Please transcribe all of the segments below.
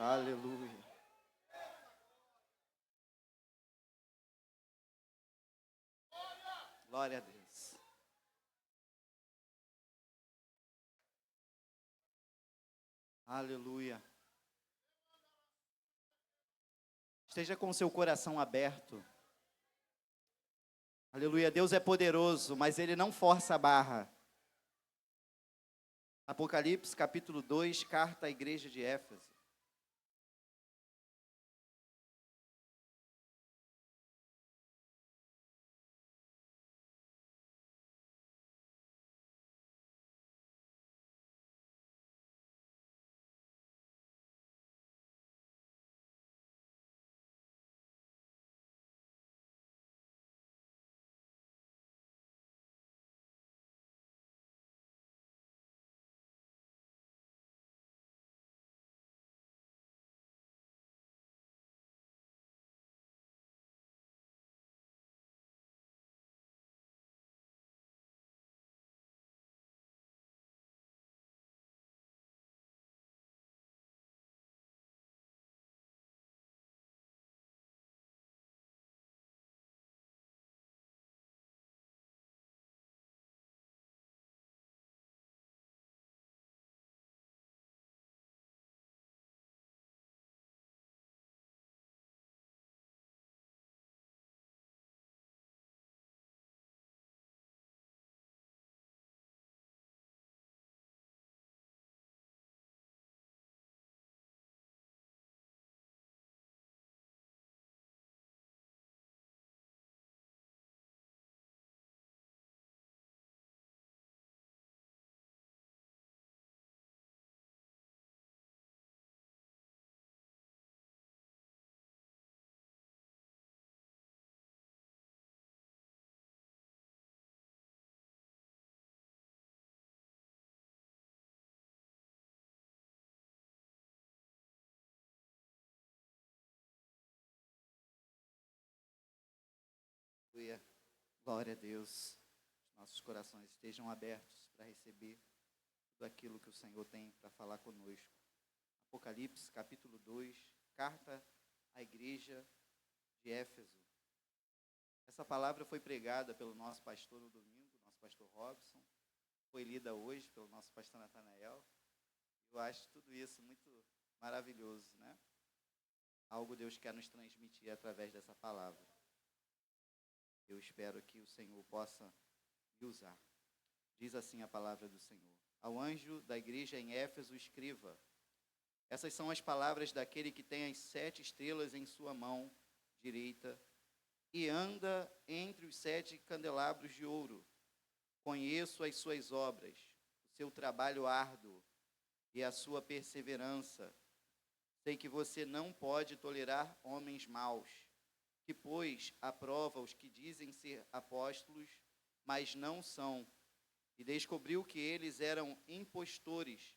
Aleluia. Glória a Deus. Aleluia. Esteja com o seu coração aberto. Aleluia. Deus é poderoso, mas Ele não força a barra. Apocalipse capítulo 2, carta à igreja de Éfeso. Aleluia. Glória a Deus. Nossos corações estejam abertos para receber tudo aquilo que o Senhor tem para falar conosco. Apocalipse capítulo 2, carta à igreja de Éfeso. Essa palavra foi pregada pelo nosso pastor no domingo, nosso pastor Robson. Foi lida hoje pelo nosso pastor Natanael. Eu acho tudo isso muito maravilhoso, né? Algo Deus quer nos transmitir através dessa palavra. Eu espero que o Senhor possa me usar. Diz assim a palavra do Senhor. Ao anjo da igreja em Éfeso escreva: essas são as palavras daquele que tem as 7 estrelas em sua mão direita e anda entre os 7 candelabros de ouro. Conheço as suas obras, o seu trabalho árduo e a sua perseverança. Sei que você não pode tolerar homens maus, que, pois, aprova os que dizem ser apóstolos, mas não são, e descobriu que eles eram impostores.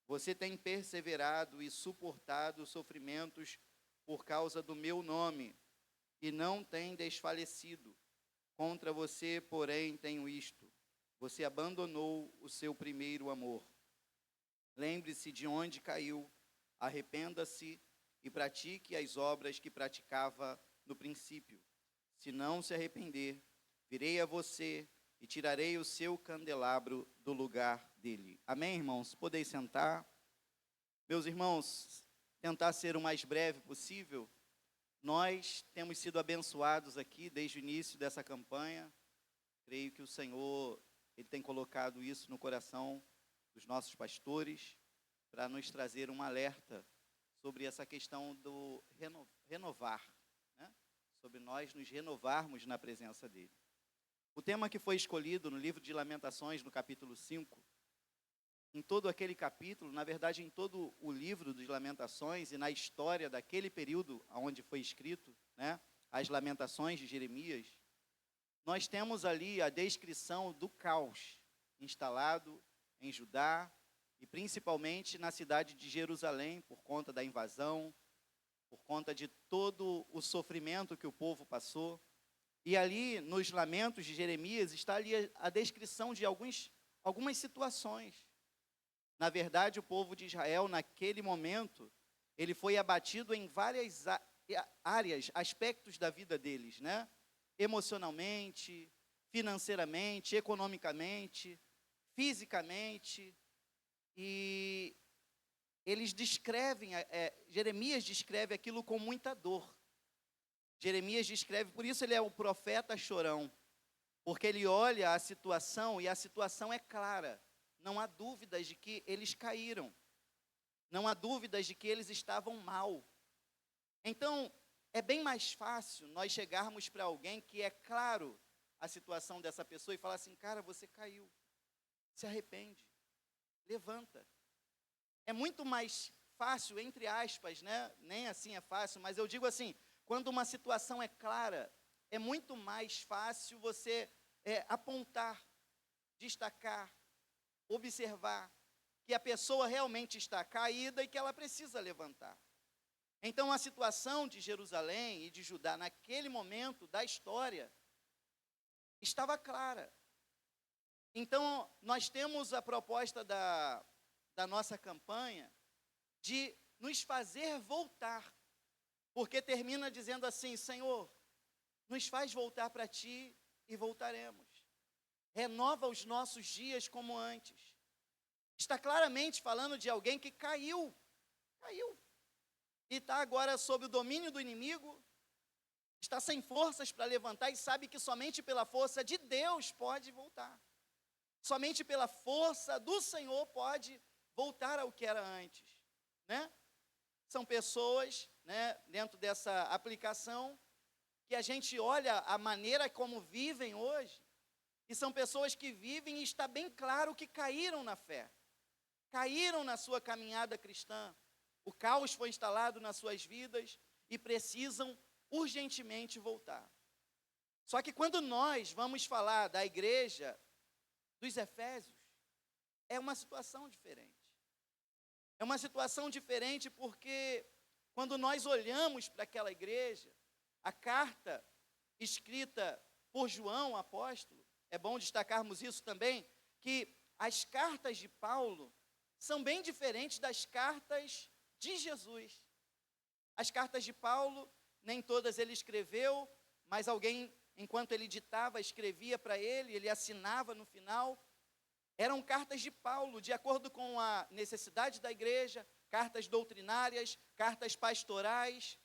Você tem perseverado e suportado sofrimentos por causa do meu nome, e não tem desfalecido. Contra você, porém, tenho isto: você abandonou o seu primeiro amor. Lembre-se de onde caiu, arrependa-se e pratique as obras que praticava no princípio. Se não se arrepender, virei a você e tirarei o seu candelabro do lugar dele. Amém, irmãos? Podem sentar. Meus irmãos, tentar ser o mais breve possível. Nós temos sido abençoados aqui desde o início dessa campanha. Creio que o Senhor, Ele tem colocado isso no coração dos nossos pastores para nos trazer um alerta sobre essa questão do renovar, né? Sobre nós nos renovarmos na presença dEle. O tema que foi escolhido no livro de Lamentações, no capítulo 5, em todo aquele capítulo, na verdade em todo o livro de Lamentações e na história daquele período onde foi escrito, né, as Lamentações de Jeremias, nós temos ali a descrição do caos instalado em Judá e principalmente na cidade de Jerusalém, por conta da invasão, por conta de todo o sofrimento que o povo passou. E ali, nos lamentos de Jeremias, está ali a descrição de algumas situações. Na verdade, o povo de Israel, naquele momento, ele foi abatido em várias áreas, aspectos da vida deles, né? Emocionalmente, financeiramente, economicamente, fisicamente, e eles descrevem, Jeremias descreve aquilo com muita dor. Jeremias descreve, por isso ele é o profeta chorão, porque ele olha a situação e a situação é clara. Não há dúvidas de que eles caíram. Não há dúvidas de que eles estavam mal. Então, é bem mais fácil nós chegarmos para alguém que é claro a situação dessa pessoa e falar assim, cara, você caiu, se arrepende, levanta. É muito mais fácil, entre aspas, né? Nem assim é fácil, mas eu digo assim, quando uma situação é clara, é muito mais fácil você apontar, destacar, observar que a pessoa realmente está caída e que ela precisa levantar. Então, a situação de Jerusalém e de Judá, naquele momento da história, estava clara. Então, nós temos a proposta da nossa campanha de nos fazer voltar, porque termina dizendo assim, Senhor, nos faz voltar para Ti e voltaremos. Renova os nossos dias como antes. Está claramente falando de alguém que caiu, e está agora sob o domínio do inimigo, está sem forças para levantar e sabe que somente pela força de Deus pode voltar. Somente pela força do Senhor pode voltar ao que era antes, né? São pessoas, né, dentro dessa aplicação, que a gente olha a maneira como vivem hoje, e são pessoas que vivem e está bem claro que caíram na fé, caíram na sua caminhada cristã, o caos foi instalado nas suas vidas e precisam urgentemente voltar. Só que quando nós vamos falar da igreja dos Efésios, é uma situação diferente. É uma situação diferente porque quando nós olhamos para aquela igreja, a carta escrita por João, apóstolo, é bom destacarmos isso também, que as cartas de Paulo são bem diferentes das cartas de Jesus. As cartas de Paulo, nem todas ele escreveu, mas alguém, enquanto ele ditava, escrevia para ele, ele assinava no final. Eram cartas de Paulo, de acordo com a necessidade da igreja, cartas doutrinárias, cartas pastorais.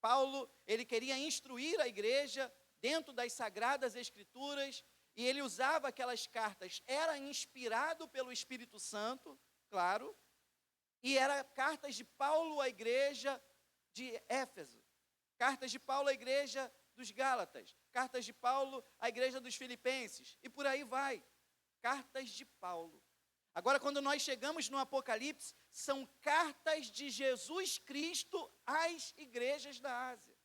Paulo, ele queria instruir a igreja dentro das sagradas escrituras, e ele usava aquelas cartas, era inspirado pelo Espírito Santo, claro, e eram cartas de Paulo à igreja de Éfeso, cartas de Paulo à igreja dos Gálatas, cartas de Paulo à igreja dos Filipenses, e por aí vai, cartas de Paulo. Agora, quando nós chegamos no Apocalipse, são cartas de Jesus Cristo às igrejas da Ásia.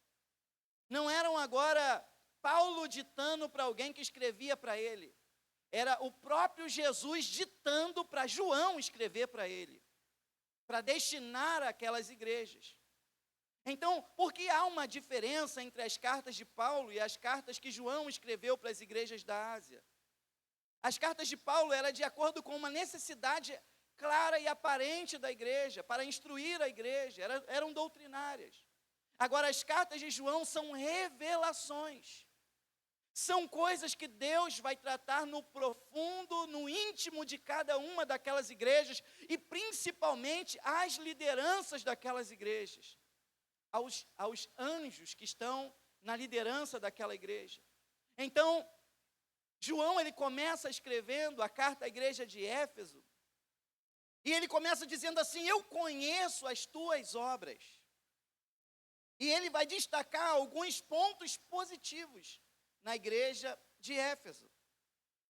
Não eram agora Paulo ditando para alguém que escrevia para ele. Era o próprio Jesus ditando para João escrever para ele, para destinar aquelas igrejas. Então, por que há uma diferença entre as cartas de Paulo e as cartas que João escreveu para as igrejas da Ásia? As cartas de Paulo eram de acordo com uma necessidade clara e aparente da igreja, para instruir a igreja, eram doutrinárias. Agora, as cartas de João são revelações. São coisas que Deus vai tratar no profundo, no íntimo de cada uma daquelas igrejas, e principalmente às lideranças daquelas igrejas, aos anjos que estão na liderança daquela igreja. Então, João, ele começa escrevendo a carta à igreja de Éfeso, e ele começa dizendo assim, eu conheço as tuas obras. E ele vai destacar alguns pontos positivos na igreja de Éfeso.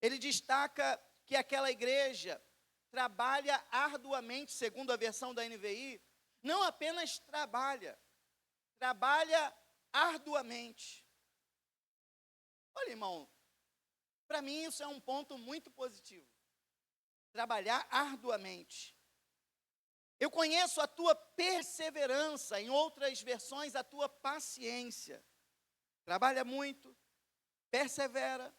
Ele destaca que aquela igreja trabalha arduamente, segundo a versão da NVI, não apenas trabalha arduamente. Olha, irmão, para mim isso é um ponto muito positivo. Trabalhar arduamente. Eu conheço a tua perseverança, em outras versões, a tua paciência. Trabalha muito, persevera,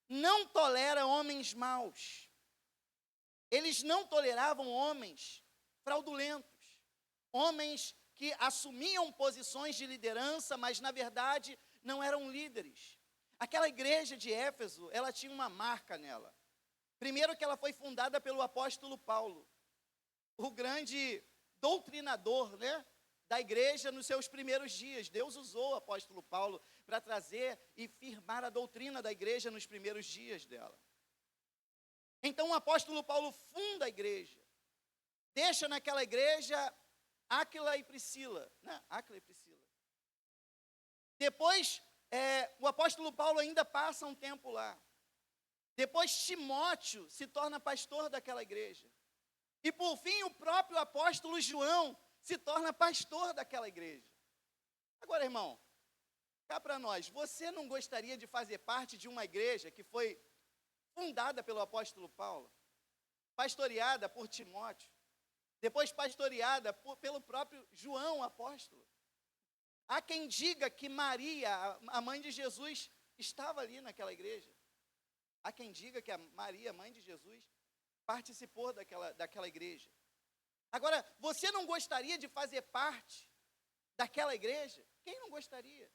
não tolera homens maus. Eles não toleravam homens fraudulentos, homens que assumiam posições de liderança, mas na verdade não eram líderes. Aquela igreja de Éfeso, ela tinha uma marca nela. Primeiro que ela foi fundada pelo apóstolo Paulo, o grande doutrinador, né, da igreja nos seus primeiros dias. Deus usou o apóstolo Paulo para trazer e firmar a doutrina da igreja nos primeiros dias dela. Então o apóstolo Paulo funda a igreja, deixa naquela igreja Áquila e Priscila, né? Áquila e Priscila. Depois, o apóstolo Paulo ainda passa um tempo lá. Depois Timóteo se torna pastor daquela igreja. E por fim o próprio apóstolo João se torna pastor daquela igreja. Agora, irmão, cá para nós, você não gostaria de fazer parte de uma igreja que foi fundada pelo apóstolo Paulo, pastoreada por Timóteo, depois pastoreada pelo próprio João, apóstolo? Há quem diga que Maria, a mãe de Jesus, estava ali naquela igreja. Há quem diga que a Maria, mãe de Jesus, participou daquela igreja. Agora, você não gostaria de fazer parte daquela igreja? Quem não gostaria?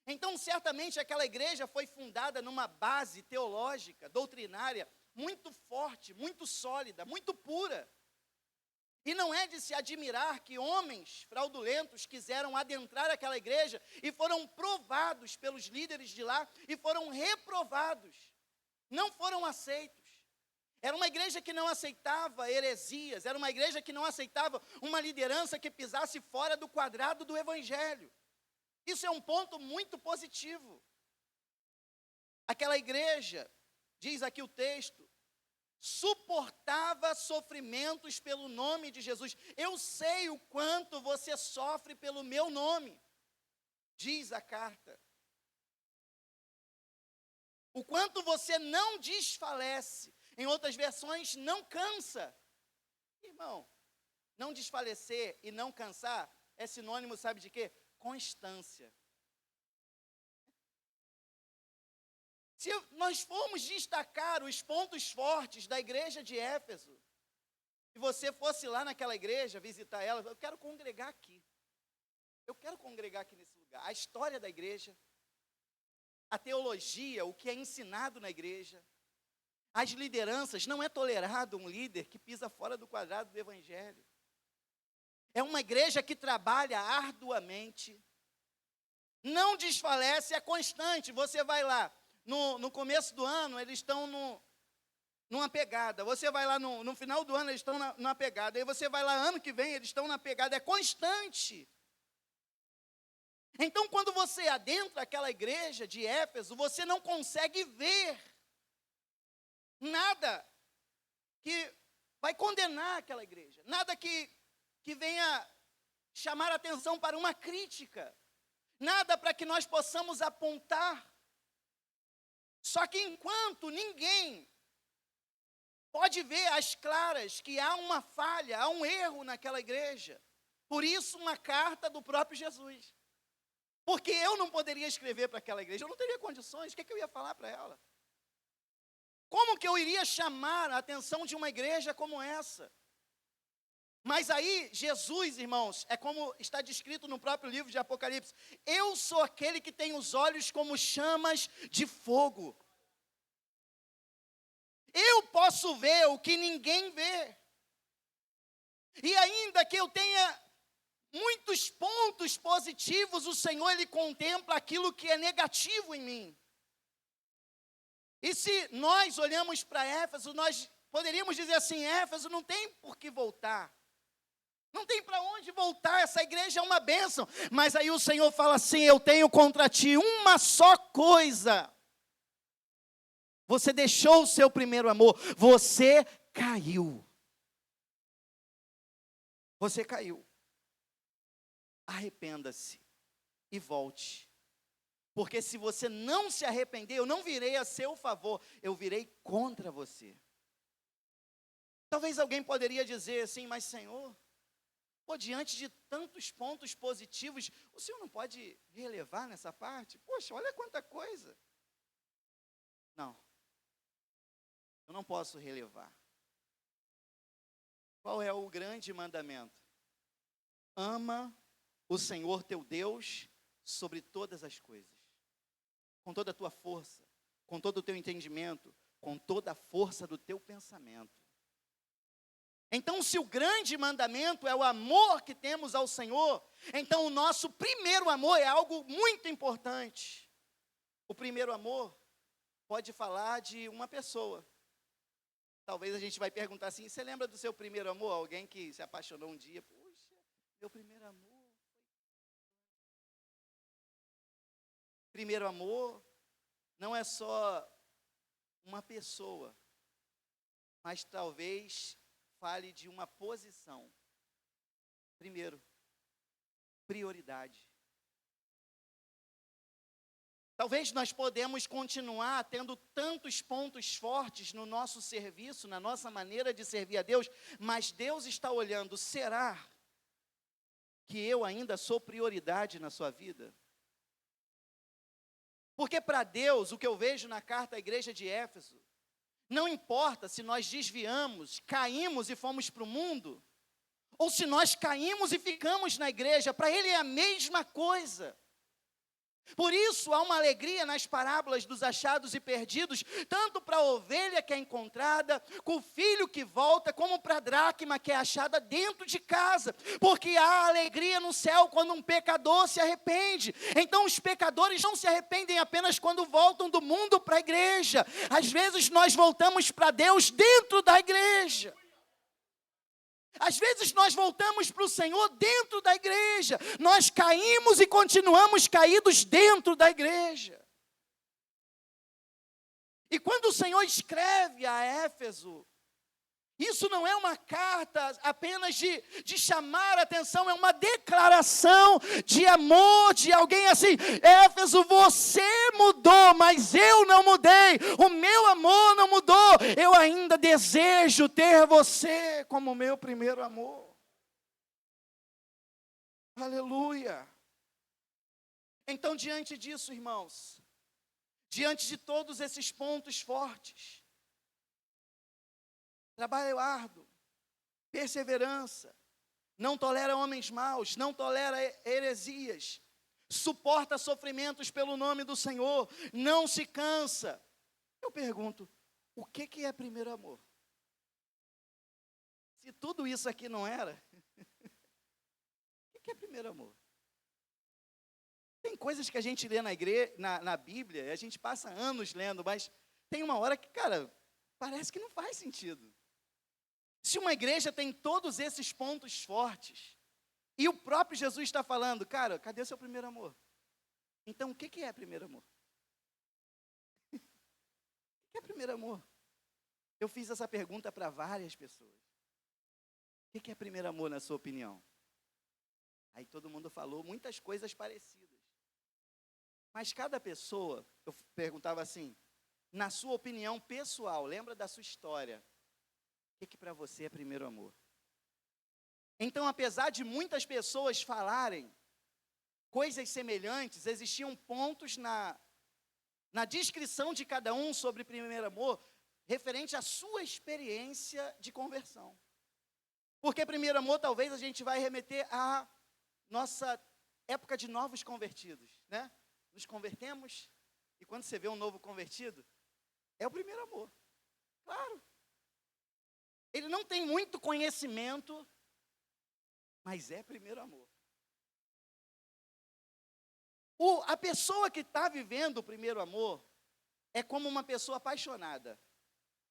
Então, certamente, aquela igreja foi fundada numa base teológica, doutrinária, muito forte, muito sólida, muito pura. E não é de se admirar que homens fraudulentos quiseram adentrar aquela igreja e foram provados pelos líderes de lá e foram reprovados. Não foram aceitos. Era uma igreja que não aceitava heresias, era uma igreja que não aceitava uma liderança que pisasse fora do quadrado do evangelho. Isso é um ponto muito positivo. Aquela igreja, diz aqui o texto, suportava sofrimentos pelo nome de Jesus. Eu sei o quanto você sofre pelo meu nome, diz a carta. O quanto você não desfalece. Em outras versões, não cansa. Irmão, não desfalecer e não cansar é sinônimo, sabe de quê? Constância. Se nós formos destacar os pontos fortes da igreja de Éfeso, e você fosse lá naquela igreja, visitar ela, eu quero congregar aqui. Eu quero congregar aqui nesse lugar. A história da igreja, a teologia, o que é ensinado na igreja, as lideranças, não é tolerado um líder que pisa fora do quadrado do evangelho. É uma igreja que trabalha arduamente, não desfalece, é constante. Você vai lá, no começo do ano, eles estão numa pegada. Você vai lá no final do ano, eles estão numa pegada. Aí você vai lá ano que vem, eles estão na pegada. É constante. Então, quando você adentra aquela igreja de Éfeso, você não consegue ver nada que vai condenar aquela igreja. Nada que venha chamar atenção para uma crítica. Nada para que nós possamos apontar. Só que enquanto ninguém pode ver às claras que há uma falha, há um erro naquela igreja. Por isso uma carta do próprio Jesus. Porque eu não poderia escrever para aquela igreja, eu não teria condições, o que eu ia falar para ela? Como que eu iria chamar a atenção de uma igreja como essa? Mas aí, Jesus, irmãos, é como está descrito no próprio livro de Apocalipse. Eu sou aquele que tem os olhos como chamas de fogo. Eu posso ver o que ninguém vê. E ainda que eu tenha muitos pontos positivos, o Senhor, Ele contempla aquilo que é negativo em mim. E se nós olhamos para Éfeso, nós poderíamos dizer assim, Éfeso não tem por que voltar. Não tem para onde voltar, essa igreja é uma bênção. Mas aí o Senhor fala assim, eu tenho contra ti uma só coisa. Você deixou o seu primeiro amor, você caiu. Você caiu. Arrependa-se e volte. Porque se você não se arrepender, eu não virei a seu favor, eu virei contra você. Talvez alguém poderia dizer assim, mas Senhor, diante de tantos pontos positivos, o Senhor não pode relevar nessa parte? Poxa, olha quanta coisa. Não, eu não posso relevar. Qual é o grande mandamento? ama o Senhor teu Deus sobre todas as coisas, com toda a tua força, com todo o teu entendimento, com toda a força do teu pensamento. Então, se o grande mandamento é o amor que temos ao Senhor, então o nosso primeiro amor é algo muito importante. O primeiro amor pode falar de uma pessoa. Talvez a gente vai perguntar assim, você lembra do seu primeiro amor? Alguém que se apaixonou um dia, puxa, meu primeiro amor. Primeiro amor não é só uma pessoa, mas talvez fale de uma posição. Primeiro, prioridade. Talvez nós podemos continuar tendo tantos pontos fortes no nosso serviço, na nossa maneira de servir a Deus, mas Deus está olhando, será que eu ainda sou prioridade na sua vida? Porque para Deus, o que eu vejo na carta à igreja de Éfeso, não importa se nós desviamos, caímos e fomos para o mundo, ou se nós caímos e ficamos na igreja, para Ele é a mesma coisa. Por isso, há uma alegria nas parábolas dos achados e perdidos, tanto para a ovelha que é encontrada, com o filho que volta, como para a dracma que é achada dentro de casa, porque há alegria no céu quando um pecador se arrepende. Então, os pecadores não se arrependem apenas quando voltam do mundo para a igreja, às vezes nós voltamos para Deus dentro da igreja. Às vezes nós voltamos para o Senhor dentro da igreja. Nós caímos e continuamos caídos dentro da igreja. E quando o Senhor escreve a Éfeso, isso não é uma carta apenas de chamar a atenção, é uma declaração de amor de alguém assim, Éfeso, você mudou, mas eu não mudei, o meu amor não mudou, eu ainda desejo ter você como meu primeiro amor. Aleluia. Então, diante disso, irmãos, diante de todos esses pontos fortes, trabalho árduo, perseverança, não tolera homens maus, não tolera heresias, suporta sofrimentos pelo nome do Senhor, não se cansa. Eu pergunto, o que é primeiro amor? Se tudo isso aqui não era, o que é primeiro amor? Tem coisas que a gente lê na Bíblia, e a gente passa anos lendo, mas tem uma hora que, cara, parece que não faz sentido. Se uma igreja tem todos esses pontos fortes, e o próprio Jesus está falando, cara, cadê o seu primeiro amor? Então, o que é primeiro amor? O que é primeiro amor? Eu fiz essa pergunta para várias pessoas. O que é primeiro amor, na sua opinião? Aí todo mundo falou muitas coisas parecidas. Mas cada pessoa, eu perguntava assim, na sua opinião pessoal, lembra da sua história? O que para você é primeiro amor? Então, apesar de muitas pessoas falarem coisas semelhantes, existiam pontos na descrição de cada um sobre primeiro amor, referente à sua experiência de conversão. Porque primeiro amor, talvez a gente vai remeter à nossa época de novos convertidos, né? Nos convertemos, e quando você vê um novo convertido, é o primeiro amor. Claro. Ele não tem muito conhecimento, mas é primeiro amor. A pessoa que está vivendo o primeiro amor é como uma pessoa apaixonada.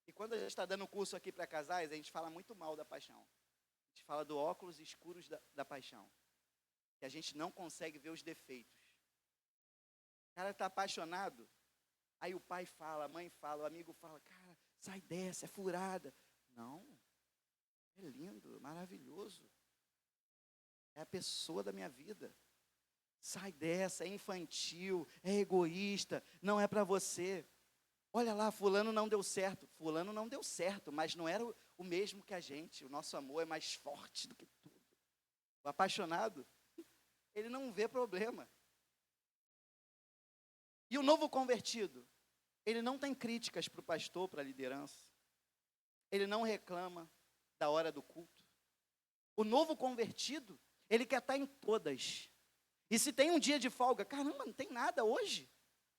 E quando a gente está dando curso aqui para casais, a gente fala muito mal da paixão. A gente fala do óculos escuros da paixão. Que a gente não consegue ver os defeitos. O cara está apaixonado, aí o pai fala, a mãe fala, o amigo fala, cara, sai dessa, é furada. Não, é lindo, maravilhoso. É a pessoa da minha vida. Sai dessa, é infantil, é egoísta, não é para você. Olha lá, fulano não deu certo. Fulano não deu certo, mas não era o mesmo que a gente. O nosso amor é mais forte do que tudo. O apaixonado, ele não vê problema. E o novo convertido, ele não tem críticas para o pastor, para a liderança. Ele não reclama da hora do culto. O novo convertido, Ele quer estar em todas. E se tem um dia de folga, caramba, não tem nada hoje.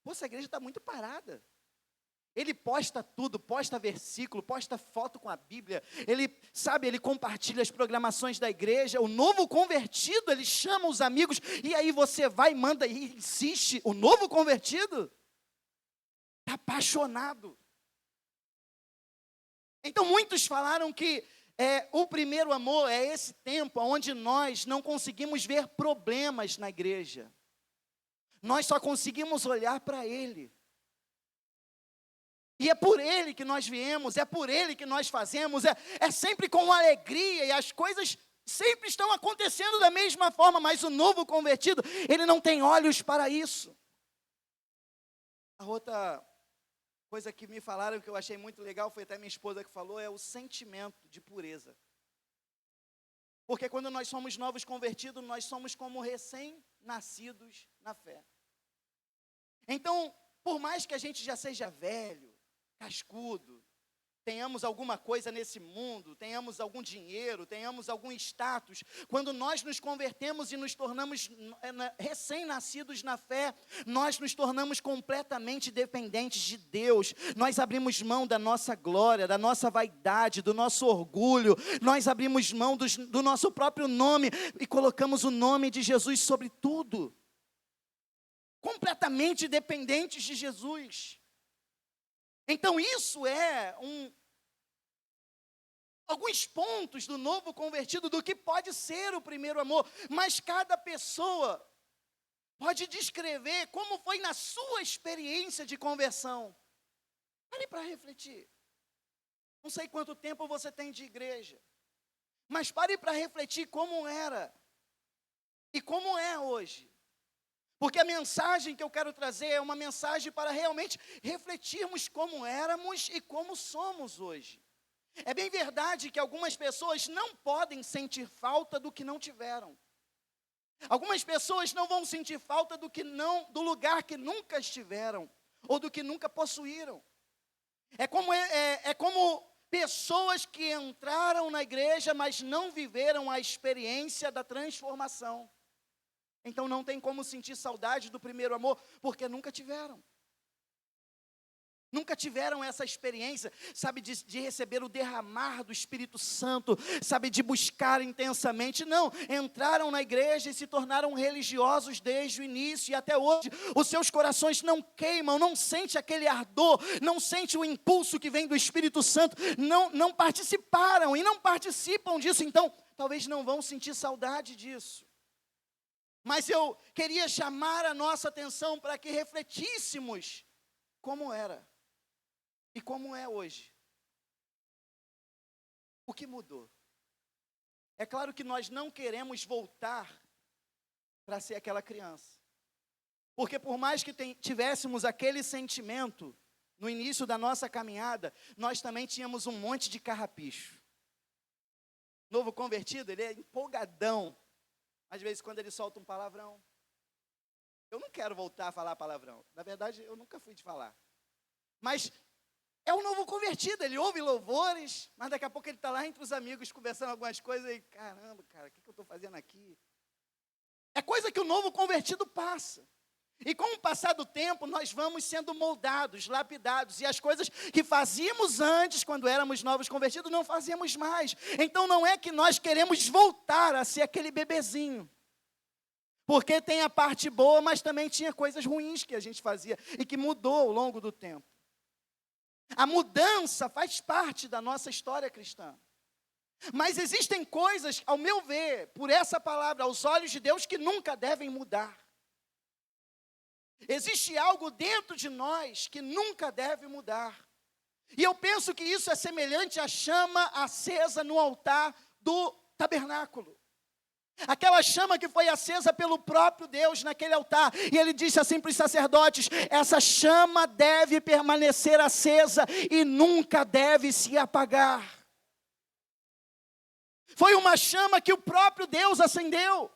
Pô, essa igreja está muito parada. Ele posta tudo, posta versículo, posta foto com a Bíblia. Ele compartilha as programações da igreja. O novo convertido, ele chama os amigos. E aí você vai, manda e insiste. O novo convertido está apaixonado. Então muitos falaram que o primeiro amor é esse tempo onde nós não conseguimos ver problemas na igreja. Nós só conseguimos olhar para Ele. E é por Ele que nós viemos, é por Ele que nós fazemos, é sempre com alegria, e as coisas sempre estão acontecendo da mesma forma, mas o novo convertido, ele não tem olhos para isso. A outra coisa que me falaram, que eu achei muito legal, foi até minha esposa que falou, é o sentimento de pureza. Porque quando nós somos novos convertidos, nós somos como recém-nascidos na fé. Então, por mais que a gente já seja velho, cascudo, tenhamos alguma coisa nesse mundo, tenhamos algum dinheiro, tenhamos algum status, quando nós nos convertemos e nos tornamos recém-nascidos na fé, nós nos tornamos completamente dependentes de Deus. Nós abrimos mão da nossa glória, da nossa vaidade, do nosso orgulho, nós abrimos mão do nosso próprio nome e colocamos o nome de Jesus sobre tudo. Completamente dependentes de Jesus. Então isso é alguns pontos do novo convertido, do que pode ser o primeiro amor, mas cada pessoa pode descrever como foi na sua experiência de conversão. Pare para refletir. Não sei quanto tempo você tem de igreja, mas pare para refletir como era e como é hoje. Porque a mensagem que eu quero trazer é uma mensagem para realmente refletirmos como éramos e como somos hoje. É bem verdade que algumas pessoas não podem sentir falta do que não tiveram. Algumas pessoas não vão sentir falta do lugar que nunca estiveram, ou do que nunca possuíram. É como pessoas que entraram na igreja, mas não viveram a experiência da transformação. Então não tem como sentir saudade do primeiro amor, porque nunca tiveram. Nunca tiveram essa experiência, sabe, de receber o derramar do Espírito Santo, sabe, de buscar intensamente. Não, entraram na igreja e se tornaram religiosos desde o início e até hoje. Os seus corações não queimam, não sente aquele ardor, não sente o impulso que vem do Espírito Santo, não participaram e não participam disso, então talvez não vão sentir saudade disso. Mas eu queria chamar a nossa atenção para que refletíssemos como era e como é hoje. O que mudou? É claro que nós não queremos voltar para ser aquela criança. Porque por mais que tivéssemos aquele sentimento no início da nossa caminhada, nós também tínhamos um monte de carrapicho. Novo convertido, ele é empolgadão. Às vezes, quando ele solta um palavrão, eu não quero voltar a falar palavrão. Na verdade, eu nunca fui de falar. Mas é um novo convertido, ele ouve louvores, mas daqui a pouco ele está lá entre os amigos, conversando algumas coisas, e caramba, cara, o que eu estou fazendo aqui? É coisa que o novo convertido passa. E com o passar do tempo, nós vamos sendo moldados, lapidados, e as coisas que fazíamos antes, quando éramos novos convertidos, não fazemos mais. Então não é que nós queremos voltar a ser aquele bebezinho. Porque tem a parte boa, mas também tinha coisas ruins que a gente fazia, e que mudou ao longo do tempo. A mudança faz parte da nossa história cristã. Mas existem coisas, ao meu ver, por essa palavra, aos olhos de Deus, que nunca devem mudar. Existe algo dentro de nós que nunca deve mudar. E eu penso que isso é semelhante à chama acesa no altar do tabernáculo. Aquela chama que foi acesa pelo próprio Deus naquele altar. E ele disse assim para os sacerdotes: essa chama deve permanecer acesa e nunca deve se apagar. Foi uma chama que o próprio Deus acendeu.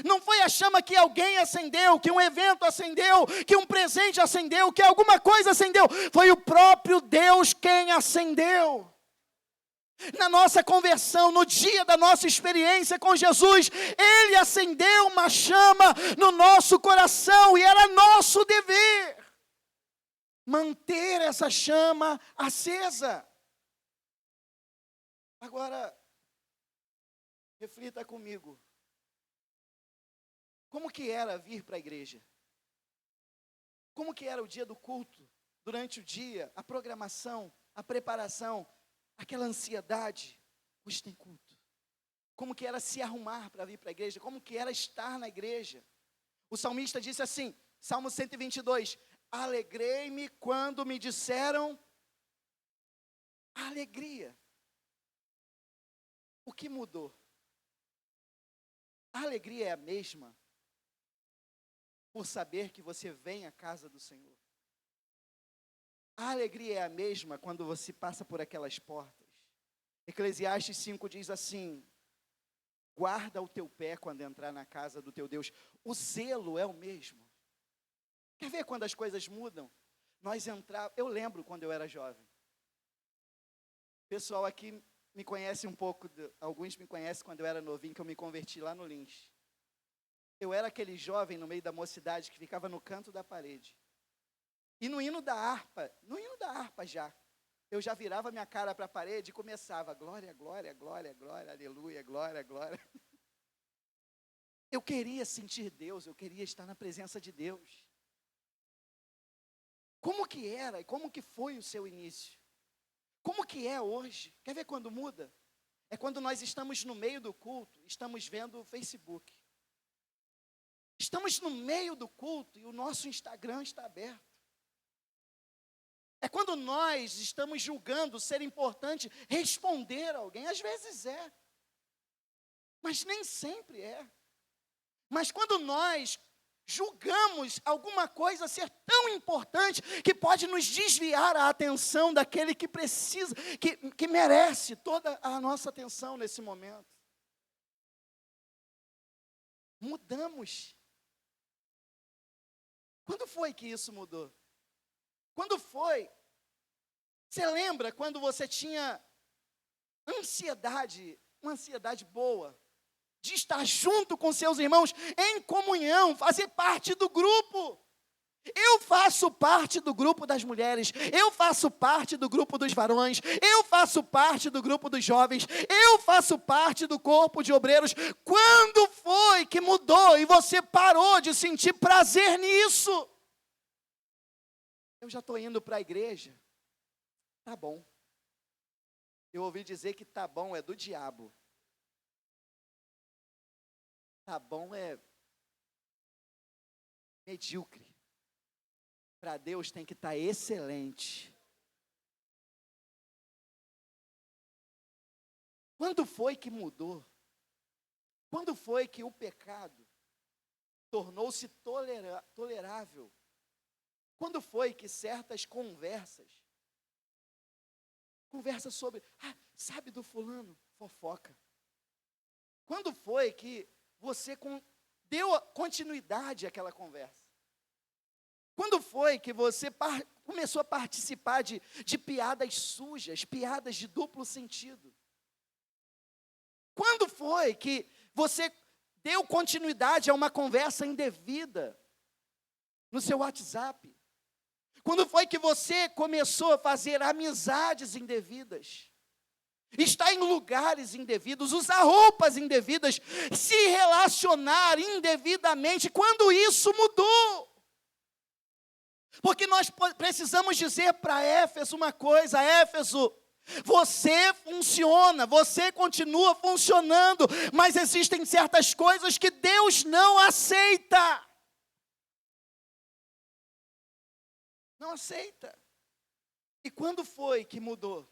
Não foi a chama que alguém acendeu, que um evento acendeu, que um presente acendeu, que alguma coisa acendeu. Foi o próprio Deus quem acendeu. Na nossa conversão, no dia da nossa experiência com Jesus, Ele acendeu uma chama no nosso coração e era nosso dever manter essa chama acesa. Agora, reflita comigo. Como que era vir para a igreja? Como que era o dia do culto? Durante o dia, a programação, a preparação, aquela ansiedade. Hoje tem culto. Como que era se arrumar para vir para a igreja? Como que era estar na igreja? O salmista disse assim, Salmo 122, alegrei-me quando me disseram alegria. O que mudou? A alegria é a mesma por saber que você vem à casa do Senhor. A alegria é a mesma quando você passa por aquelas portas. Eclesiastes 5 diz assim, guarda o teu pé quando entrar na casa do teu Deus. O zelo é o mesmo. Quer ver quando as coisas mudam? Eu lembro quando eu era jovem. O pessoal aqui me conhece um pouco, alguns me conhecem quando eu era novinho, que eu me converti lá no Lins. Eu era aquele jovem no meio da mocidade que ficava no canto da parede. E no hino da harpa já, eu já virava minha cara para a parede e começava, glória, glória, glória, glória, aleluia, glória, glória. Eu queria sentir Deus, eu queria estar na presença de Deus. Como que era e como que foi o seu início? Como que é hoje? Quer ver quando muda? É quando nós estamos no meio do culto, estamos vendo o Facebook. Estamos no meio do culto e o nosso Instagram está aberto. É quando nós estamos julgando ser importante responder a alguém. Às vezes é, mas nem sempre é. Mas quando nós julgamos alguma coisa ser tão importante que pode nos desviar a atenção daquele que precisa, que merece toda a nossa atenção nesse momento. Mudamos. Quando foi que isso mudou? Quando foi? Você lembra quando você tinha ansiedade, uma ansiedade boa, de estar junto com seus irmãos, em comunhão, fazer parte do grupo? Eu faço parte do grupo das mulheres, eu faço parte do grupo dos varões, eu faço parte do grupo dos jovens, eu faço parte do corpo de obreiros. Quando foi que mudou e você parou de sentir prazer nisso? Eu já estou indo para a igreja. Tá bom. Eu ouvi dizer que tá bom é do diabo. Tá bom é medíocre. Para Deus tem que estar excelente. Quando foi que mudou? Quando foi que o pecado tornou-se tolerável? Quando foi que certas conversas sobre, sabe do fulano? Fofoca. Quando foi que você deu continuidade àquela conversa? Quando foi que você começou a participar de piadas sujas, piadas de duplo sentido? Quando foi que você deu continuidade a uma conversa indevida no seu WhatsApp? Quando foi que você começou a fazer amizades indevidas? Estar em lugares indevidos, usar roupas indevidas, se relacionar indevidamente? Quando isso mudou? Porque nós precisamos dizer para Éfeso uma coisa: Éfeso, você funciona, você continua funcionando, mas existem certas coisas que Deus não aceita. Não aceita. E quando foi que mudou?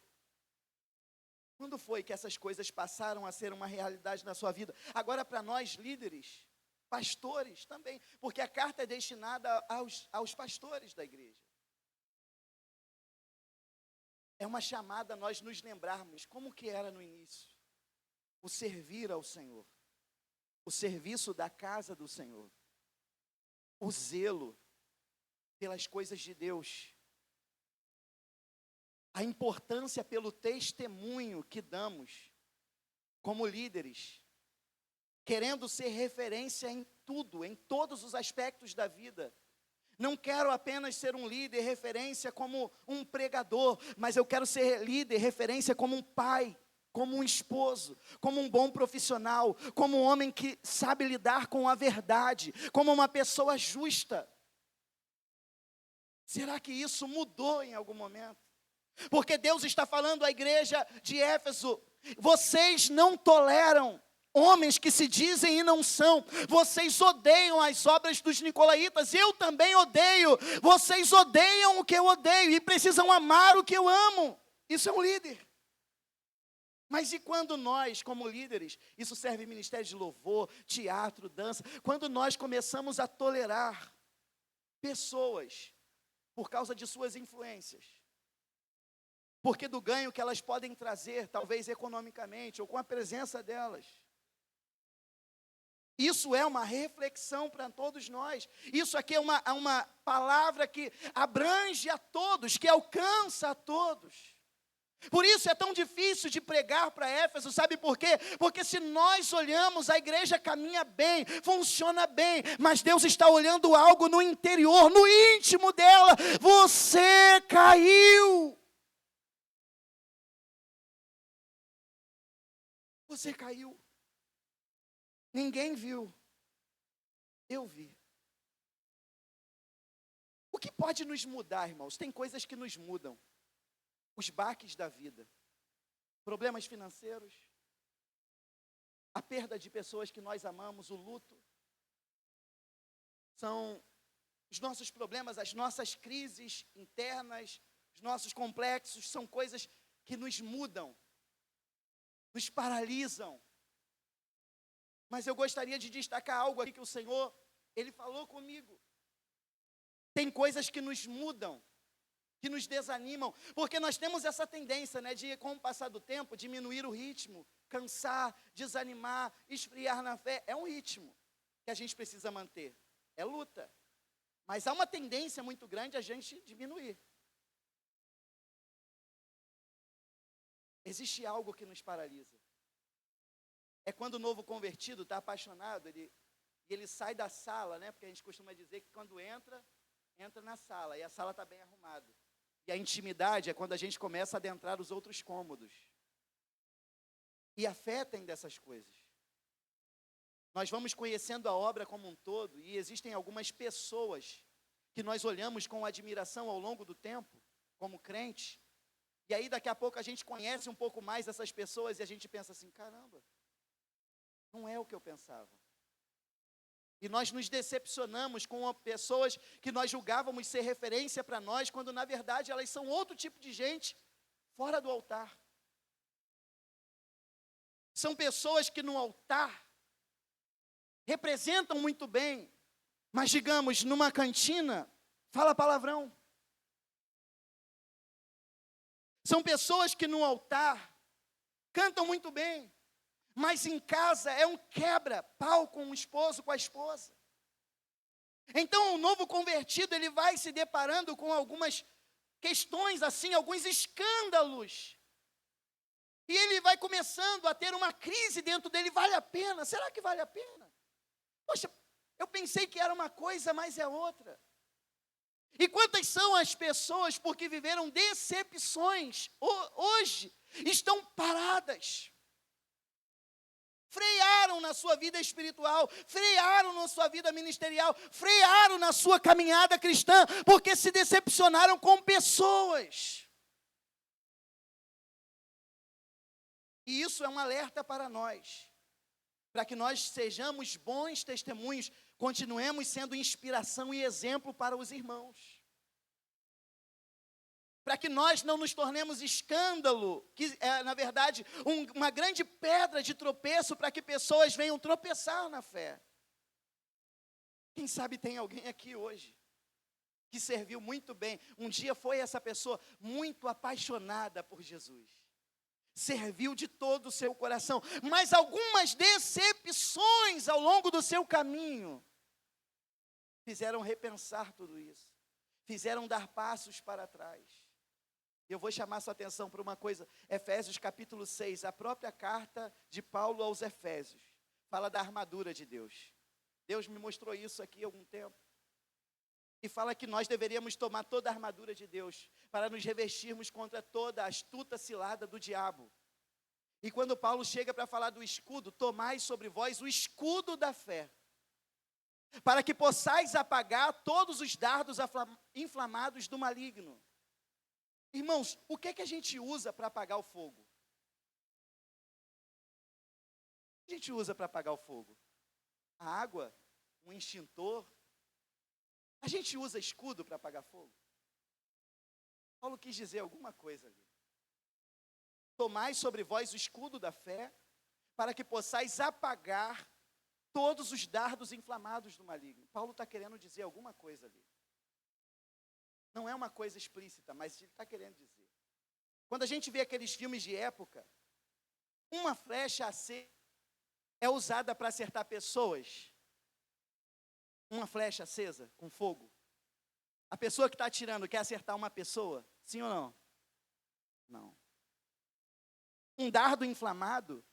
Quando foi que essas coisas passaram a ser uma realidade na sua vida? Agora, para nós líderes, pastores também, porque a carta é destinada aos pastores da igreja. É uma chamada a nós nos lembrarmos como que era no início. O servir ao Senhor. O serviço da casa do Senhor. O zelo pelas coisas de Deus. a importância pelo testemunho que damos como líderes, querendo ser referência em tudo, em todos os aspectos da vida. Não quero apenas ser um líder referência como um pregador, mas eu quero ser líder referência como um pai, como um esposo, como um bom profissional, como um homem que sabe lidar com a verdade, como uma pessoa justa. Será que isso mudou em algum momento? Porque Deus está falando à igreja de Éfeso: vocês não toleram homens que se dizem e não são. Vocês odeiam as obras dos nicolaítas. Eu também odeio. Vocês odeiam o que eu odeio e precisam amar o que eu amo. Isso é um líder. Mas e quando nós, como líderes, isso serve ministério de louvor, teatro, dança, quando nós começamos a tolerar pessoas por causa de suas influências, porque do ganho que elas podem trazer, talvez economicamente, ou com a presença delas. Isso é uma reflexão para todos nós. Isso aqui é uma palavra que abrange a todos, que alcança a todos. Por isso é tão difícil de pregar para Éfeso, sabe por quê? Porque se nós olhamos, a igreja caminha bem, funciona bem, mas Deus está olhando algo no interior, no íntimo dela. Você caiu. Você caiu. Ninguém viu. Eu vi. O que pode nos mudar, irmãos? Tem coisas que nos mudam. Os baques da vida. Problemas financeiros. A perda de pessoas que nós amamos, o luto. São os nossos problemas, as nossas crises internas, os nossos complexos, são coisas que nos mudam, nos paralisam. Mas eu gostaria de destacar algo aqui que o Senhor, Ele falou comigo. Tem coisas que nos mudam, que nos desanimam, porque nós temos essa tendência, né, de, com o passar do tempo, diminuir o ritmo, cansar, desanimar, esfriar na fé. É um ritmo que a gente precisa manter, é luta. Mas há uma tendência muito grande a gente diminuir. Existe algo que nos paralisa. É quando o novo convertido está apaixonado, ele sai da sala, né? Porque a gente costuma dizer que quando entra na sala, e a sala está bem arrumada. E a intimidade é quando a gente começa a adentrar os outros cômodos. E a fé tem dessas coisas. Nós vamos conhecendo a obra como um todo, e existem algumas pessoas que nós olhamos com admiração ao longo do tempo, como crentes, e aí daqui a pouco a gente conhece um pouco mais essas pessoas e a gente pensa assim: caramba, não é o que eu pensava. E nós nos decepcionamos com pessoas que nós julgávamos ser referência para nós, quando na verdade elas são outro tipo de gente fora do altar. São pessoas que no altar representam muito bem, mas digamos, numa cantina, fala palavrão. São pessoas que no altar cantam muito bem, mas em casa é um quebra-pau com o esposo, com a esposa. Então o novo convertido, ele vai se deparando com algumas questões assim, alguns escândalos. E ele vai começando a ter uma crise dentro dele: vale a pena? Será que vale a pena? Poxa, eu pensei que era uma coisa, mas é outra. E quantas são as pessoas, porque viveram decepções, hoje estão paradas? Frearam na sua vida espiritual, frearam na sua vida ministerial, frearam na sua caminhada cristã, porque se decepcionaram com pessoas. E isso é um alerta para nós, para que nós sejamos bons testemunhos, continuemos sendo inspiração e exemplo para os irmãos. Para que nós não nos tornemos escândalo, que é, na verdade, uma grande pedra de tropeço para que pessoas venham tropeçar na fé. Quem sabe tem alguém aqui hoje que serviu muito bem. Um dia foi essa pessoa muito apaixonada por Jesus. Serviu de todo o seu coração, mas algumas decepções ao longo do seu caminho fizeram repensar tudo isso, fizeram dar passos para trás. Eu vou chamar sua atenção para uma coisa. Efésios capítulo 6, a própria carta de Paulo aos Efésios, fala da armadura de Deus. Deus me mostrou isso aqui há algum tempo. E fala que nós deveríamos tomar toda a armadura de Deus, para nos revestirmos contra toda a astuta cilada do diabo. E quando Paulo chega para falar do escudo, tomai sobre vós o escudo da fé, para que possais apagar todos os dardos inflamados do maligno. Irmãos, o que a gente usa para apagar o fogo? O que a gente usa para apagar o fogo? A água? Um extintor? A gente usa escudo para apagar fogo? Paulo quis dizer alguma coisa ali. Tomai sobre vós o escudo da fé, para que possais apagar todos os dardos inflamados do maligno. Paulo está querendo dizer alguma coisa ali. Não é uma coisa explícita, mas ele está querendo dizer. Quando a gente vê aqueles filmes de época, uma flecha acesa é usada para acertar pessoas. Uma flecha acesa com fogo. A pessoa que está atirando quer acertar uma pessoa? Sim ou não? Não. Um dardo inflamado,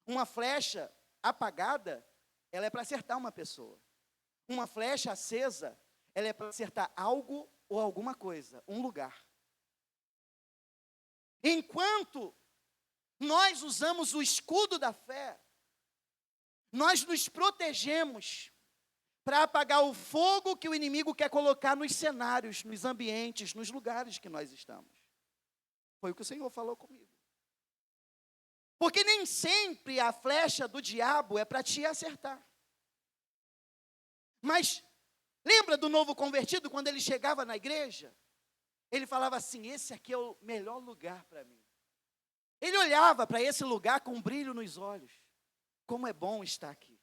uma flecha apagada, ela é para acertar uma pessoa. Uma flecha acesa, ela é para acertar algo ou alguma coisa, um lugar. Enquanto nós usamos o escudo da fé, nós nos protegemos para apagar o fogo que o inimigo quer colocar nos cenários, nos ambientes, nos lugares que nós estamos. Foi o que o Senhor falou comigo. Porque nem sempre a flecha do diabo é para te acertar. Mas lembra do novo convertido, quando ele chegava na igreja? Ele falava assim, esse aqui é o melhor lugar para mim. Ele olhava para esse lugar com um brilho nos olhos. Como é bom estar aqui.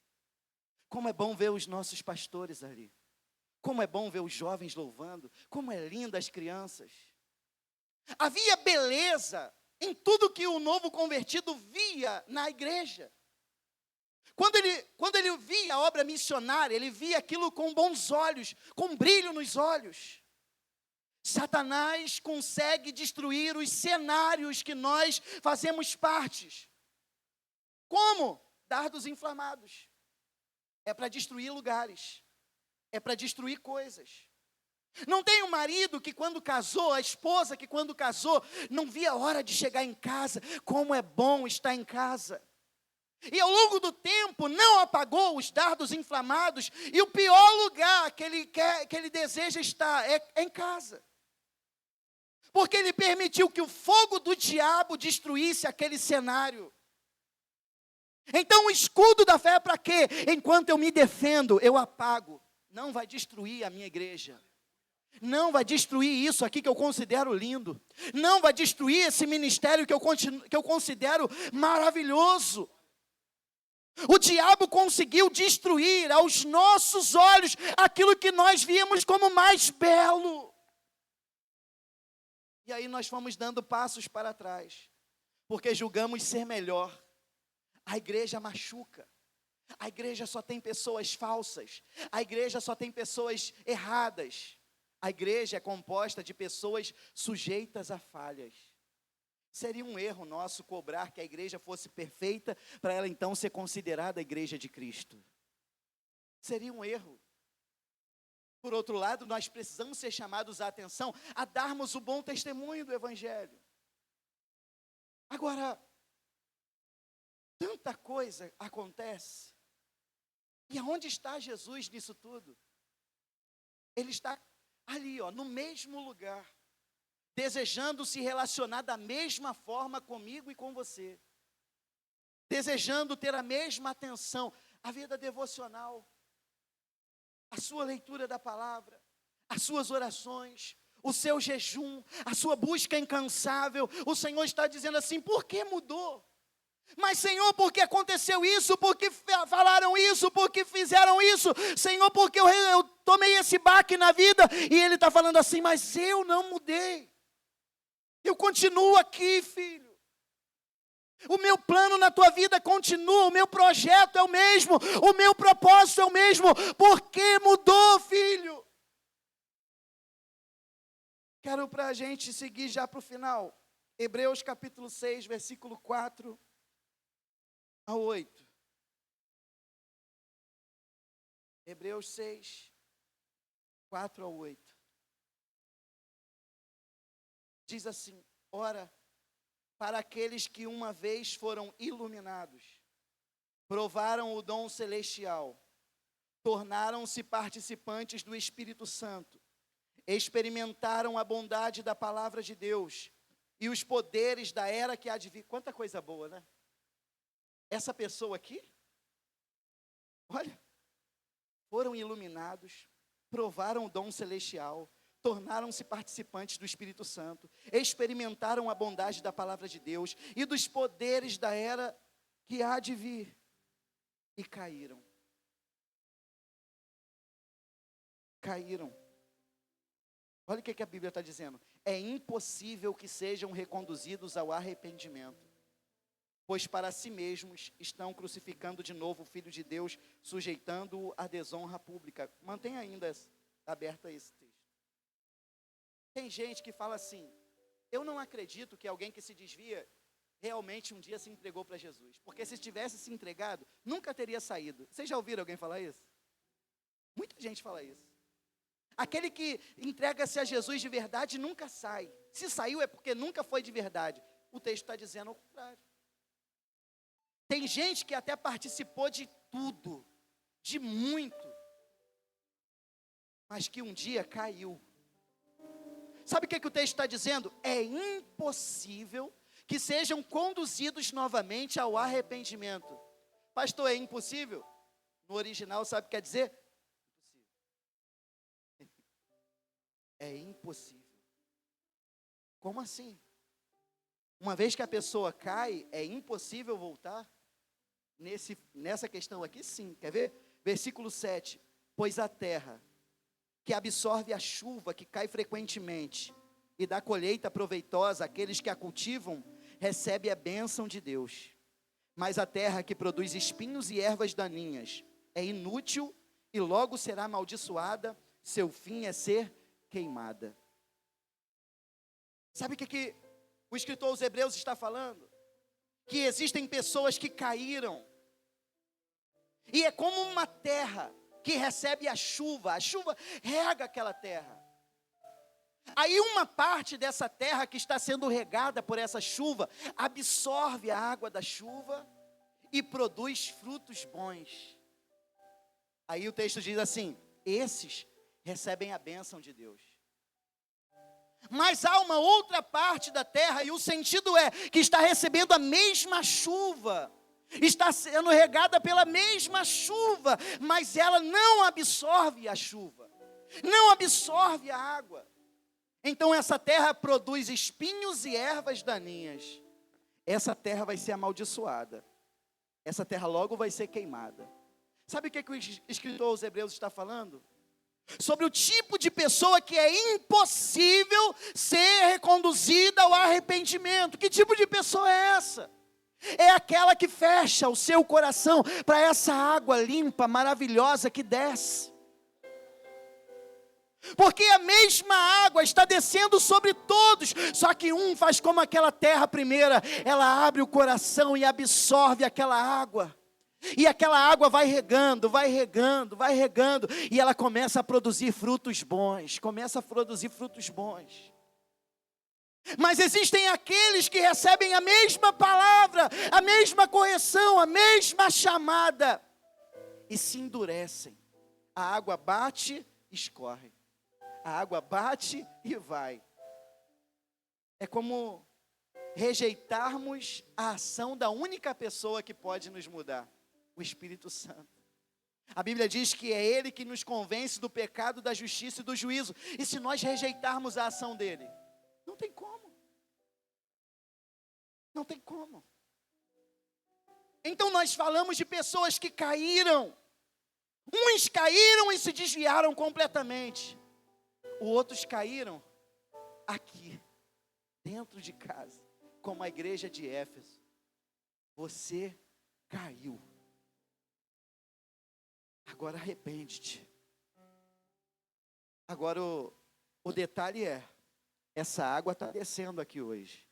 Como é bom ver os nossos pastores ali. Como é bom ver os jovens louvando. Como é linda as crianças. Havia beleza em tudo que o novo convertido via na igreja. Quando ele via a obra missionária, ele via aquilo com bons olhos, com brilho nos olhos. Satanás consegue destruir os cenários que nós fazemos partes. Como? Dardos inflamados. É para destruir lugares. É para destruir coisas. Não tem um marido que quando casou, a esposa que quando casou, não via a hora de chegar em casa. Como é bom estar em casa. E ao longo do tempo não apagou os dardos inflamados. E o pior lugar que ele deseja estar é em casa. Porque ele permitiu que o fogo do diabo destruísse aquele cenário. Então o escudo da fé é para quê? Enquanto eu me defendo, eu apago. Não vai destruir a minha igreja. Não vai destruir isso aqui que eu considero lindo. Não vai destruir esse ministério que eu considero maravilhoso. O diabo conseguiu destruir aos nossos olhos aquilo que nós víamos como mais belo. E aí nós fomos dando passos para trás, porque julgamos ser melhor. A igreja machuca. A igreja só tem pessoas falsas. A igreja só tem pessoas erradas. A igreja é composta de pessoas sujeitas a falhas. Seria um erro nosso cobrar que a igreja fosse perfeita para ela então ser considerada a igreja de Cristo. Seria um erro. Por outro lado, nós precisamos ser chamados a atenção a darmos o bom testemunho do Evangelho. Agora, tanta coisa acontece. E aonde está Jesus nisso tudo? Ele está ali, no mesmo lugar, desejando se relacionar da mesma forma comigo e com você. Desejando ter a mesma atenção, a vida devocional, a sua leitura da palavra, as suas orações, o seu jejum, a sua busca incansável. O Senhor está dizendo assim, por que mudou? Mas Senhor, por que aconteceu isso? Por que falaram isso? Por que fizeram isso? Senhor, porque eu tomei esse baque na vida? E Ele está falando assim, mas eu não mudei. Eu continuo aqui, filho. O meu plano na tua vida continua, o meu projeto é o mesmo, o meu propósito é o mesmo. Por que mudou, filho? Quero para a gente seguir já para o final. Hebreus capítulo 6, versículo 4 a 8. Hebreus 6, 4 a 8. Diz assim: ora, para aqueles que uma vez foram iluminados, provaram o dom celestial, tornaram-se participantes do Espírito Santo, experimentaram a bondade da palavra de Deus e os poderes da era que há de vir. Quanta coisa boa, né? Essa pessoa aqui, olha, foram iluminados, provaram o dom celestial, tornaram-se participantes do Espírito Santo, experimentaram a bondade da palavra de Deus e dos poderes da era que há de vir, e caíram. Caíram. Olha o que a Bíblia está dizendo. É impossível que sejam reconduzidos ao arrependimento, pois para si mesmos estão crucificando de novo o Filho de Deus, sujeitando-o à desonra pública. Mantenha ainda aberto esse texto. Tem gente que fala assim: eu não acredito que alguém que se desvia realmente um dia se entregou para Jesus, porque se tivesse se entregado, nunca teria saído. Vocês já ouviram alguém falar isso? Muita gente fala isso. Aquele que entrega-se a Jesus de verdade nunca sai. Se saiu é porque nunca foi de verdade. O texto está dizendo ao contrário. Tem gente que até participou de tudo, de muito, mas que um dia caiu. Sabe o que o texto está dizendo? É impossível que sejam conduzidos novamente ao arrependimento. Pastor, é impossível? No original, sabe o que quer dizer? É impossível. Como assim? Uma vez que a pessoa cai, é impossível voltar? Nessa questão aqui, sim. Quer ver? Versículo 7. Pois a terra, que absorve a chuva que cai frequentemente e dá colheita proveitosa àqueles que a cultivam, recebe a bênção de Deus. Mas a terra que produz espinhos e ervas daninhas é inútil e logo será amaldiçoada, seu fim é ser queimada. Sabe o que o escritor aos Hebreus está falando? Que existem pessoas que caíram, e é como uma terra que recebe a chuva rega aquela terra. Aí uma parte dessa terra que está sendo regada por essa chuva, absorve a água da chuva e produz frutos bons. Aí o texto diz assim: esses recebem a bênção de Deus. Mas há uma outra parte da terra, e o sentido é que está recebendo a mesma chuva, está sendo regada pela mesma chuva, mas ela não absorve a chuva, não absorve a água. Então essa terra produz espinhos e ervas daninhas. Essa terra vai ser amaldiçoada. Essa terra logo vai ser queimada. Sabe o que o escritor aos Hebreus está falando? Sobre o tipo de pessoa que é impossível ser reconduzida ao arrependimento. Que tipo de pessoa é essa? É aquela que fecha o seu coração para essa água limpa, maravilhosa que desce. Porque a mesma água está descendo sobre todos, só que um faz como aquela terra primeira, ela abre o coração e absorve aquela água. E aquela água vai regando, e ela começa a produzir frutos bons, Mas existem aqueles que recebem a mesma palavra, a mesma correção, a mesma chamada, e se endurecem. A água bate, escorre. A água bate e vai. É como rejeitarmos a ação da única pessoa que pode nos mudar, o Espírito Santo. A Bíblia diz que é Ele que nos convence do pecado, da justiça e do juízo. E se nós rejeitarmos a ação dEle, não tem como. Não tem como. Então nós falamos de pessoas que caíram. Uns caíram e se desviaram completamente. Outros caíram aqui, dentro de casa, como a igreja de Éfeso. Você caiu. Agora arrepende-te. Agora o detalhe é, essa água está descendo aqui hoje.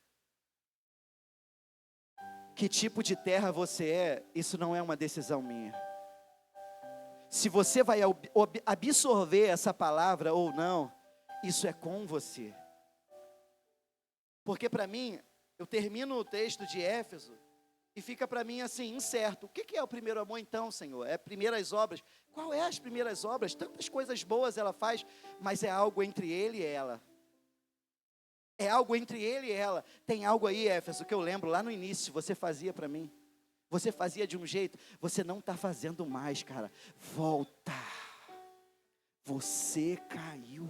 Que tipo de terra você é, isso não é uma decisão minha. Se você vai absorver essa palavra ou não, isso é com você. Porque para mim, eu termino o texto de Éfeso e fica para mim assim, incerto. O que é o primeiro amor então, Senhor? É primeiras obras. Qual é as primeiras obras? Tantas coisas boas ela faz, mas é algo entre ele e ela. É algo entre ele e ela. Tem algo aí, Éfeso, que eu lembro lá no início, você fazia para mim. Você fazia de um jeito, você não está fazendo mais, cara. Volta. Você caiu.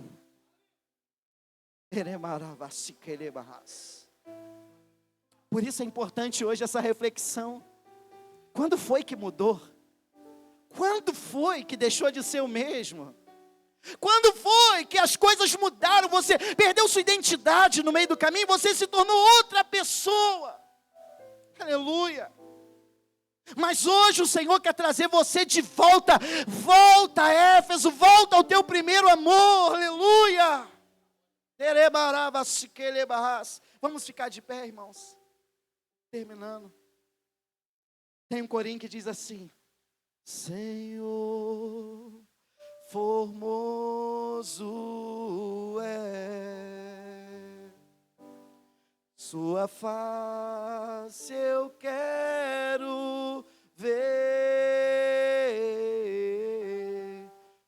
Por isso é importante hoje essa reflexão. Quando foi que mudou? Quando foi que deixou de ser o mesmo? Quando foi que as coisas mudaram? Você perdeu sua identidade no meio do caminho, você se tornou outra pessoa. Aleluia. Mas hoje o Senhor quer trazer você de volta. Volta, Éfeso, volta ao teu primeiro amor. Aleluia. Vamos ficar de pé, irmãos. Terminando. Tem um corinho que diz assim: Senhor, formoso é sua face, eu quero ver,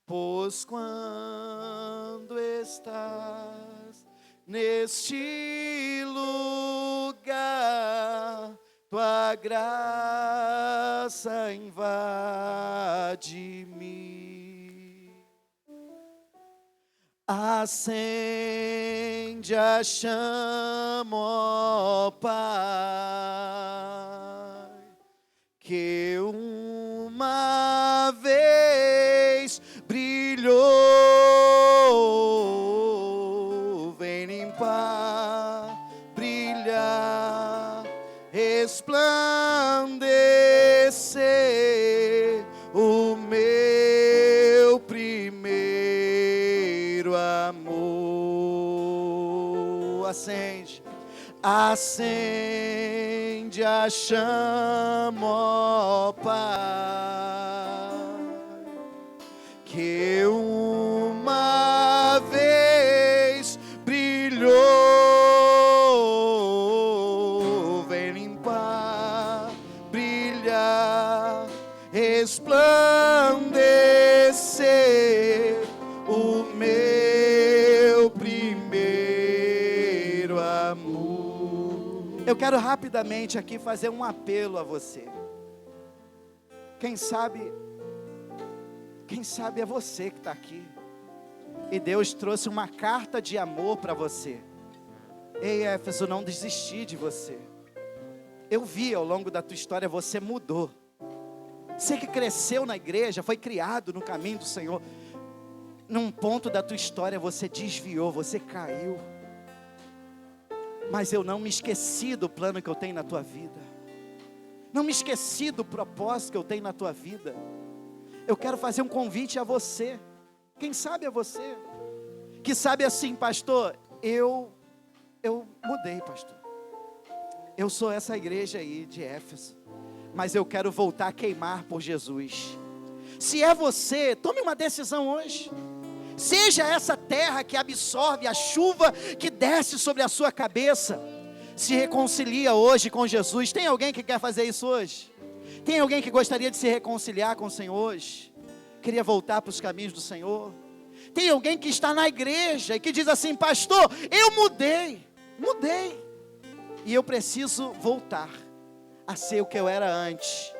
pois quando estás neste lugar, tua graça invade-me. Acende a chama, ó Pai, que uma vez brilhou. Vem limpar, brilhar, resplandecer o meu primeiro amor. Acende, acende a chama, ó Pai, que uma vez brilhou. Vem limpar, brilhar, resplandecer o meu primeiro amor. Eu quero rapidamente aqui fazer um apelo a você. Quem sabe é você que está aqui. E Deus trouxe uma carta de amor para você. Ei, Éfeso, não desisti de você. Eu vi ao longo da tua história, você mudou. Você que cresceu na igreja, foi criado no caminho do Senhor. Num ponto da tua história você desviou, você caiu. Mas eu não me esqueci do plano que eu tenho na tua vida. Não me esqueci do propósito que eu tenho na tua vida. Eu quero fazer um convite a você. Quem sabe é você que sabe assim, pastor, eu mudei, pastor. Eu sou essa igreja aí de Éfeso, mas eu quero voltar a queimar por Jesus. Se é você, tome uma decisão hoje. Seja essa terra que absorve a chuva que desce sobre a sua cabeça. Se reconcilia hoje com Jesus. Tem alguém que quer fazer isso hoje? Tem alguém que gostaria de se reconciliar com o Senhor hoje? Queria voltar para os caminhos do Senhor? Tem alguém que está na igreja e que diz assim, pastor, eu mudei. E eu preciso voltar a ser o que eu era antes.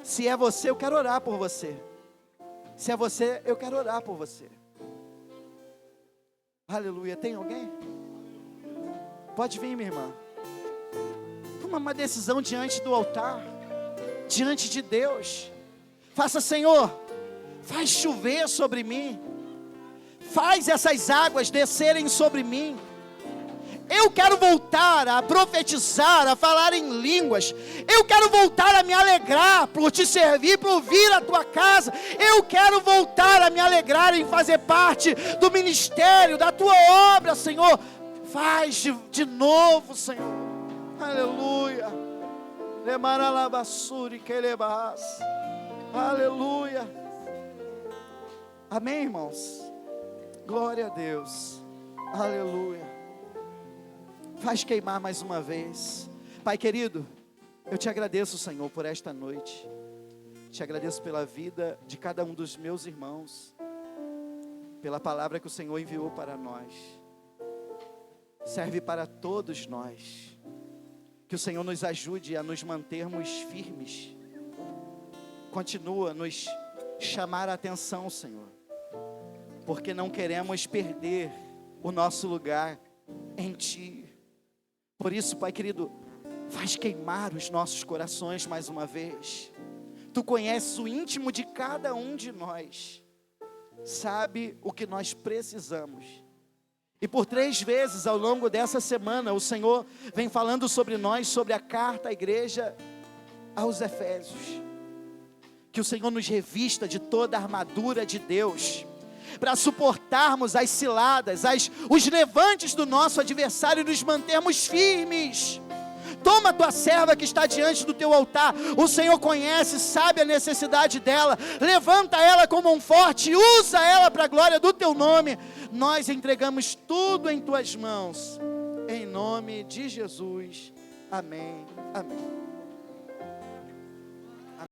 Se é você, eu quero orar por você. Se é você, eu quero orar por você. Aleluia, tem alguém? Pode vir, minha irmã. Toma uma decisão diante do altar, diante de Deus. Faça, Senhor, faz chover sobre mim. Faz essas águas descerem sobre mim. Eu quero voltar a profetizar, a falar em línguas. Eu quero voltar a me alegrar por te servir, por vir à tua casa. Eu quero voltar a me alegrar em fazer parte do ministério, da tua obra, Senhor. Faz de novo, Senhor. Aleluia. Lemaralabassuri quelebas. Aleluia. Amém, irmãos? Glória a Deus. Aleluia. Faz queimar mais uma vez. Pai querido, eu te agradeço, Senhor, por esta noite. Te agradeço pela vida de cada um dos meus irmãos, pela palavra que o Senhor enviou para nós. Serve para todos nós. Que o Senhor nos ajude a nos mantermos firmes. Continua a nos chamar a atenção, Senhor, porque não queremos perder o nosso lugar em Ti. Por isso, Pai querido, faz queimar os nossos corações mais uma vez. Tu conheces o íntimo de cada um de nós, sabe o que nós precisamos. E por 3 vezes ao longo dessa semana, o Senhor vem falando sobre nós, sobre a carta à igreja aos Efésios. Que o Senhor nos revista de toda a armadura de Deus, para suportarmos as ciladas, os levantes do nosso adversário e nos mantermos firmes. Toma a tua serva que está diante do teu altar. O Senhor conhece, sabe a necessidade dela. Levanta ela como um forte, usa ela para a glória do teu nome. Nós entregamos tudo em tuas mãos, em nome de Jesus. Amém, amém.